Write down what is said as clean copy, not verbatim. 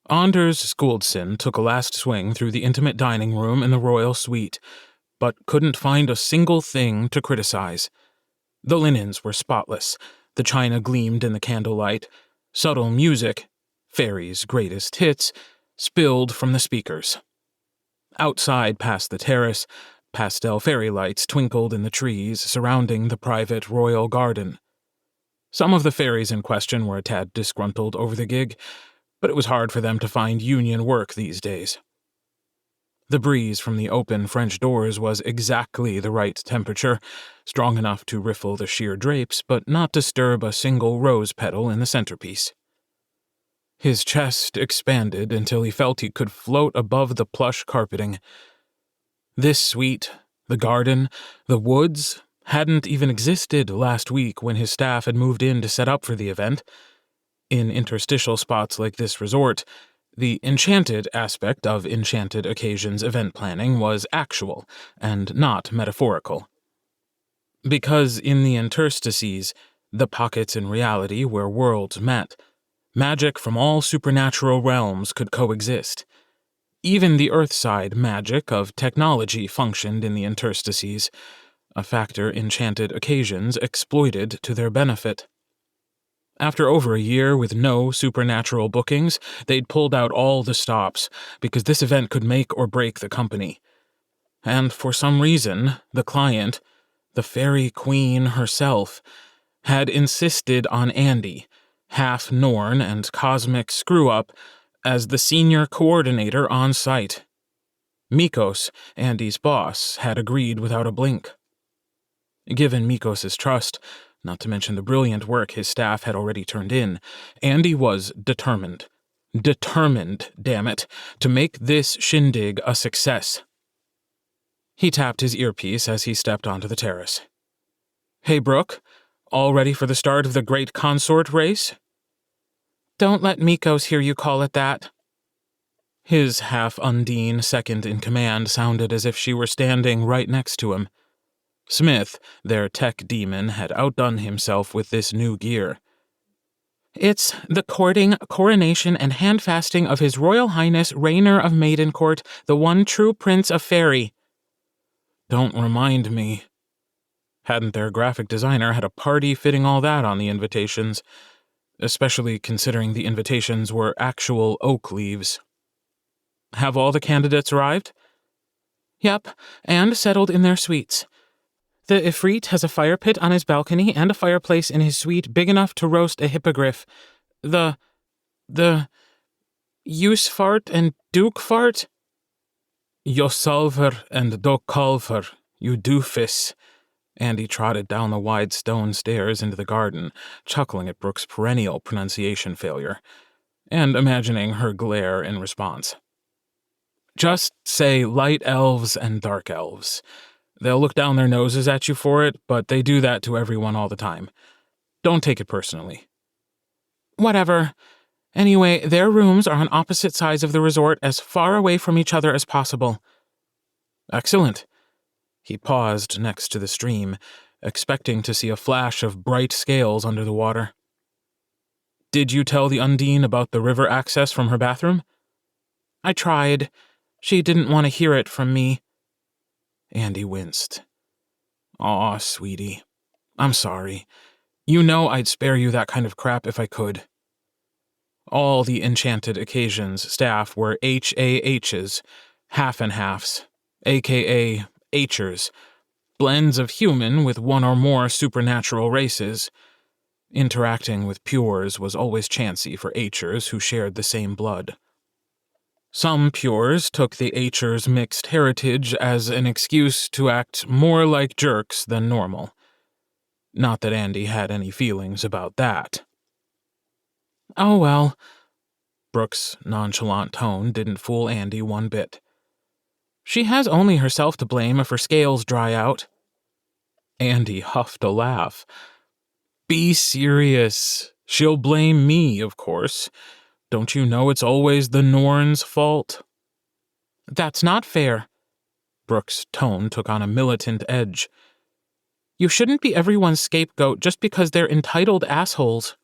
Anders Skouldson took a last swing through the intimate dining room in the royal suite, but couldn't find a single thing to criticize. The linens were spotless, the china gleamed in the candlelight, subtle music, Faerie's greatest hits, spilled from the speakers. Outside past the terrace, pastel fairy lights twinkled in the trees surrounding the private royal garden. Some of the fairies in question were a tad disgruntled over the gig, but it was hard for them to find union work these days. The breeze from the open French doors was exactly the right temperature, strong enough to riffle the sheer drapes, but not disturb a single rose petal in the centerpiece. His chest expanded until he felt he could float above the plush carpeting. This suite, the garden, the woods, hadn't even existed last week when his staff had moved in to set up for the event. In interstitial spots like this resort, the enchanted aspect of Enchanted Occasions event planning was actual and not metaphorical. Because in the interstices, the pockets in reality where worlds met, magic from all supernatural realms could coexist. Even the Earthside magic of technology functioned in the interstices, a factor Enchanted Occasions exploited to their benefit. After over a year with no supernatural bookings, they'd pulled out all the stops because this event could make or break the company. And for some reason, the client, the fairy queen herself, had insisted on Andy, half-norn and cosmic screw-up, as the senior coordinator on site. Mikos, Andy's boss, had agreed without a blink. Given Mikos's trust, not to mention the brilliant work his staff had already turned in, Andy was determined, damn it, to make this shindig a success. He tapped his earpiece as he stepped onto the terrace. "Hey, Brooke, all ready for the start of the great consort race?" "Don't let Mikos hear you call it that." His half-undine second-in-command sounded as if she were standing right next to him. Smith, their tech demon, had outdone himself with this new gear. "It's the courting, coronation, and hand-fasting of His Royal Highness Rainer of Maidencourt, the one true Prince of Faerie." Don't remind me. Hadn't their graphic designer had a party fitting all that on the invitations, especially considering the invitations were actual oak leaves. Have all the candidates arrived? Yep, and settled in their suites. The Ifrit has a fire pit on his balcony and a fireplace in his suite big enough to roast a hippogriff. The Usfart and Dukefart? Yosalver and Dokalver, you doofus. Andy trotted down the wide stone stairs into the garden, chuckling at Brooke's perennial pronunciation failure, and imagining her glare in response. Just say light elves and dark elves. They'll look down their noses at you for it, but they do that to everyone all the time. Don't take it personally. Whatever. Anyway, their rooms are on opposite sides of the resort, as far away from each other as possible. Excellent. He paused next to the stream, expecting to see a flash of bright scales under the water. Did you tell the Undine about the river access from her bathroom? I tried. She didn't want to hear it from me. Andy winced. Aw, sweetie. I'm sorry. You know I'd spare you that kind of crap if I could. All the Enchanted Occasions staff were HAHs, half and halves, aka H'ers, blends of human with one or more supernatural races. Interacting with pures was always chancy for H'ers who shared the same blood. Some pures took the H'ers' mixed heritage as an excuse to act more like jerks than normal. Not that Andy had any feelings about that. Oh well. Brooke's nonchalant tone didn't fool Andy one bit. She has only herself to blame if her scales dry out. Andy huffed a laugh. Be serious. She'll blame me, of course. Don't you know it's always the Norn's fault? That's not fair. Brooke's tone took on a militant edge. You shouldn't be everyone's scapegoat just because they're entitled assholes.